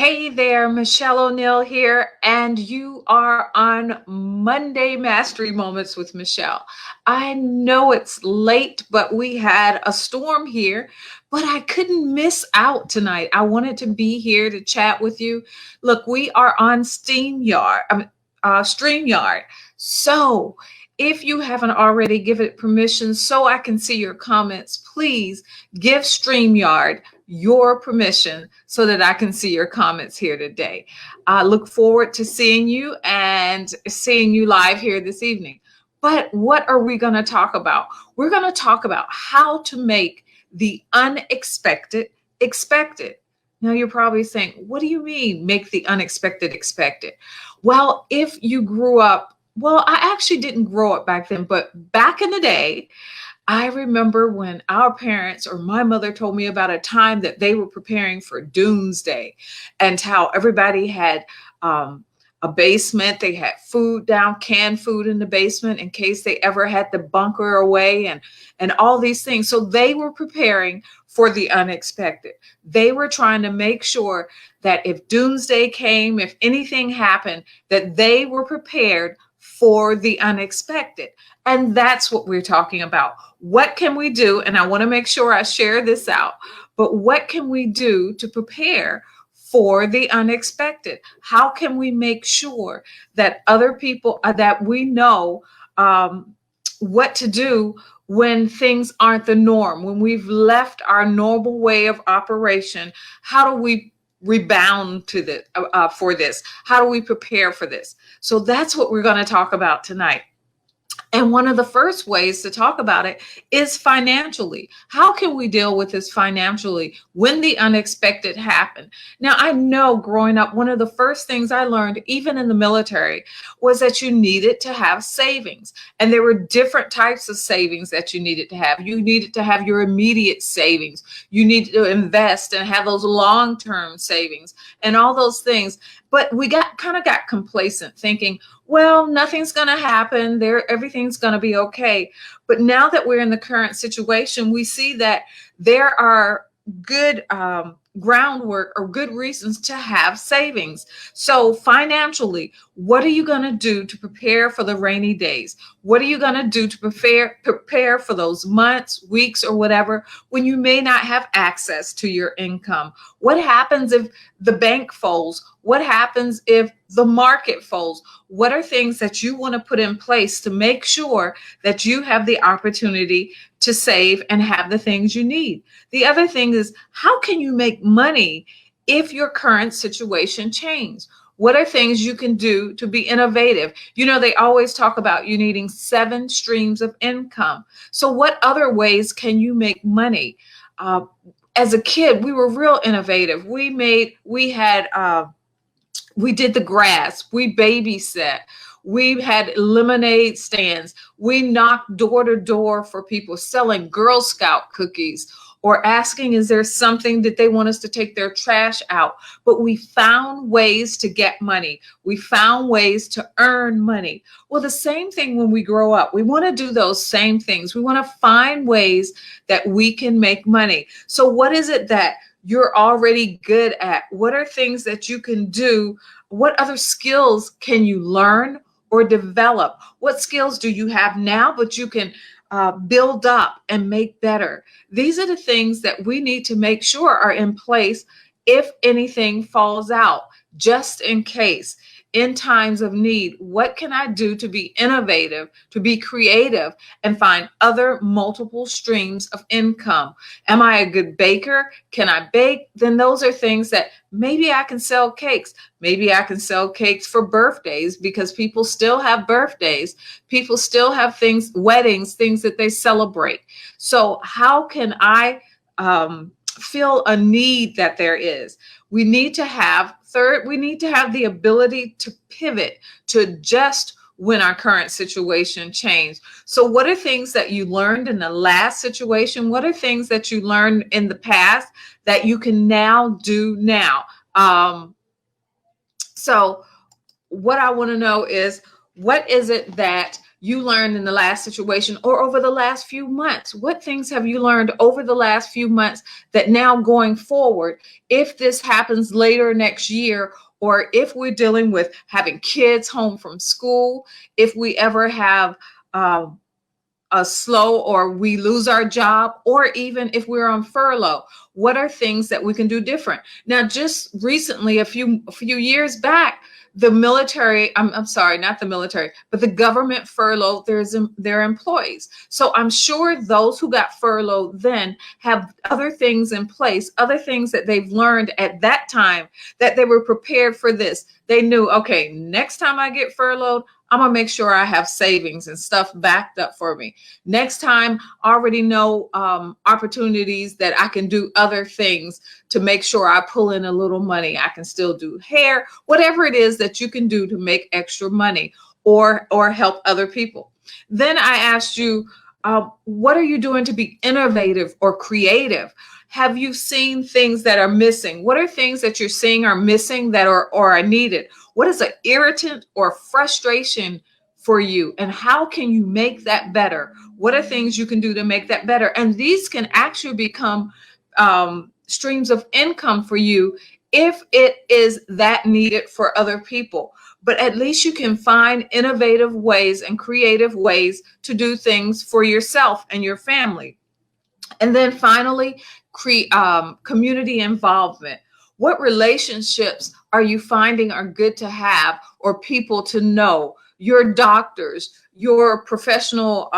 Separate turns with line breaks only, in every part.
Hey there, Michelle O'Neill here, and you are on Monday Mastery Moments with Michelle. I know it's late, but we had a storm here, but I couldn't miss out tonight. I wanted to be here to chat with you. Look, we are on StreamYard. So if you haven't already, give it permission so I can see your comments. Please give StreamYard your permission so that I can see your comments here today. I look forward to seeing you and seeing you live here this evening. But what are we going to talk about? We're going to talk about how to make the unexpected expected. Now, you're probably saying, what do you mean, make the unexpected expected? Well, if you grew up, well, I actually didn't grow up back then, but back in the day, I remember when our parents or my mother told me about a time that they were preparing for doomsday and how everybody had a basement. They had food down, canned food in the basement in case they ever had to bunker away and all these things. So they were preparing for the unexpected. They were trying to make sure that if doomsday came, if anything happened, that they were prepared for the unexpected. And that's what we're talking about. What can we do? And I want to make sure I share this out. But what can we do to prepare for the unexpected? How can we make sure that other people that we know what to do when things aren't the norm, when we've left our normal way of operation? How do we rebound to this for this? How do we prepare for this? So that's what we're going to talk about tonight. And one of the first ways to talk about it is financially. How can we deal with this financially when the unexpected happened? Now, I know growing up, one of the first things I learned, even in the military, was that you needed to have savings. And there were different types of savings that you needed to have. You needed to have your immediate savings. You needed to invest and have those long-term savings and all those things. But we got complacent thinking, well, nothing's going to happen there. Everything's going to be okay. But now that we're in the current situation, we see that there are good groundwork or good reasons to have savings. So financially, what are you going to do to prepare for the rainy days? What are you going to do to prepare for those months, weeks, or whatever when you may not have access to your income? What happens if the bank folds? What happens if the market folds? What are things that you want to put in place to make sure that you have the opportunity to save and have the things you need? The other thing is, how can you make money if your current situation changes? What are things you can do to be innovative? You know, they always talk about you needing 7 streams of income. So what other ways can you make money? As a kid, we were real innovative. We did the grass, we babysat, we had lemonade stands, we knocked door to door for people selling Girl Scout cookies or asking, is there something that they want us to take their trash out? But we found ways to get money. We found ways to earn money. Well, the same thing when we grow up. We want to do those same things. We want to find ways that we can make money. So what is it that you're already good at? What are things that you can do? What other skills can you learn or develop? What skills do you have now, but you can build up and make better? These are the things that we need to make sure are in place if anything falls out, just in case. In times of need, what can I do to be innovative, to be creative, and find other multiple streams of income? Am I a good baker? Can I bake? Then those are things that maybe I can sell cakes. Maybe I can sell cakes for birthdays because people still have birthdays. People still have things, weddings, things that they celebrate. So how can I feel a need that there is? We need to have the ability to pivot, to adjust when our current situation changed. So what are things that you learned in the last situation? What are things that you learned in the past that you can now do now? So what I want to know is, what is it that you learned in the last situation or over the last few months? What things have you learned over the last few months that now going forward, if this happens later next year, or if we're dealing with having kids home from school, if we ever have a slow or we lose our job, or even if we're on furlough, what are things that we can do different? Now, just recently, a few years back, the military, I'm sorry, not the military, but the government furloughed their employees. So I'm sure those who got furloughed then have other things in place, other things that they've learned at that time, that they were prepared for this. They knew, okay, next time I get furloughed, I'm gonna make sure I have savings and stuff backed up for me. Next time, I already know opportunities that I can do other things to make sure I pull in a little money. I can still do hair, whatever it is that you can do to make extra money or help other people. Then I asked you, what are you doing to be innovative or creative? Have you seen things that are missing? What are things that you're seeing are missing that are needed? What is an irritant or frustration for you? And how can you make that better? What are things you can do to make that better? And these can actually become streams of income for you if it is that needed for other people. But at least you can find innovative ways and creative ways to do things for yourself and your family. And then finally, community involvement. What relationships are you finding are good to have or people to know? Your doctors, your professional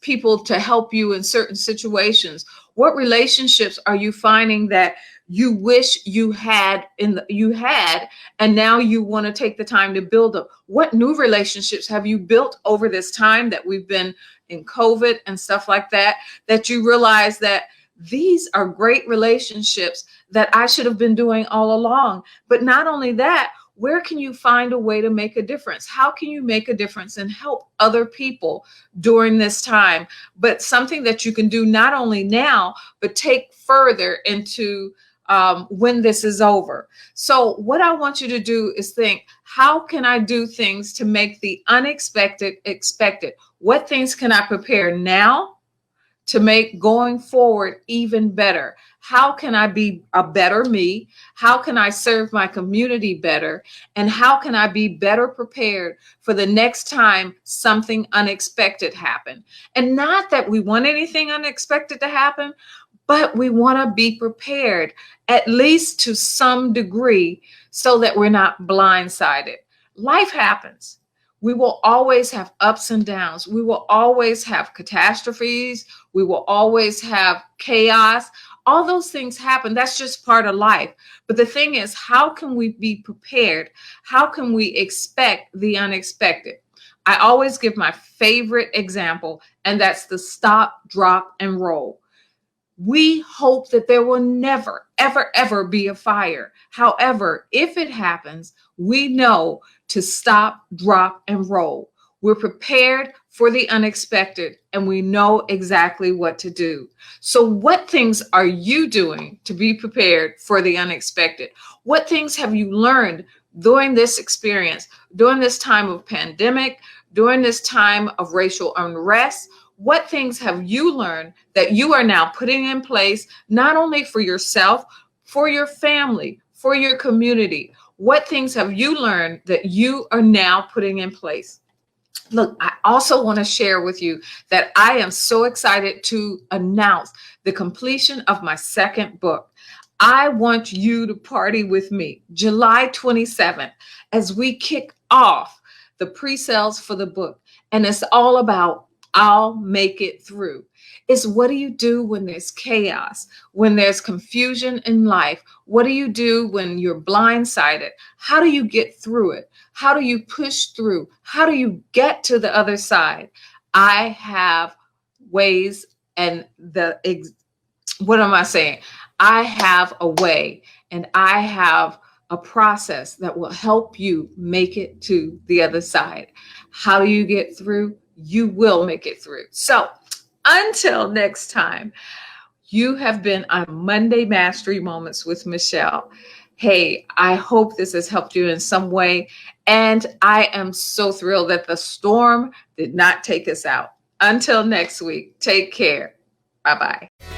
people to help you in certain situations. What relationships are you finding that you wish you had and now you want to take the time to build them? What new relationships have you built over this time that we've been in COVID and stuff like that, that you realize that these are great relationships that I should have been doing all along? But not only that, where can you find a way to make a difference? How can you make a difference and help other people during this time? But something that you can do not only now, but take further into when this is over. So what I want you to do is think, how can I do things to make the unexpected expected? What things can I prepare now to make going forward even better? How can I be a better me? How can I serve my community better? And how can I be better prepared for the next time something unexpected happens? And not that we want anything unexpected to happen, but we want to be prepared, at least to some degree, so that we're not blindsided. Life happens. We will always have ups and downs. We will always have catastrophes. We will always have chaos. All those things happen. That's just part of life. But the thing is, how can we be prepared? How can we expect the unexpected? I always give my favorite example, and that's the stop, drop, and roll. We hope that there will never, ever, ever be a fire. However, if it happens, we know to stop, drop, and roll. We're prepared for the unexpected, and we know exactly what to do. So what things are you doing to be prepared for the unexpected? What things have you learned during this experience, during this time of pandemic, during this time of racial unrest? What things have you learned that you are now putting in place, not only for yourself, for your family, for your community? What things have you learned that you are now putting in place? Look, I also want to share with you that I am so excited to announce the completion of my second book. I want you to party with me July 27th as we kick off the pre-sales for the book. And it's all about I'll make it through. It's what do you do when there's chaos, when there's confusion in life? What do you do when you're blindsided? How do you get through it? How do you push through? How do you get to the other side? I have ways and what am I saying? I have a way and I have a process that will help you make it to the other side. How do you get through? You will make it through. So until next time, you have been on Monday Mastery Moments with Michelle. Hey, I hope this has helped you in some way. And I am so thrilled that the storm did not take us out. Until next week, take care. Bye-bye.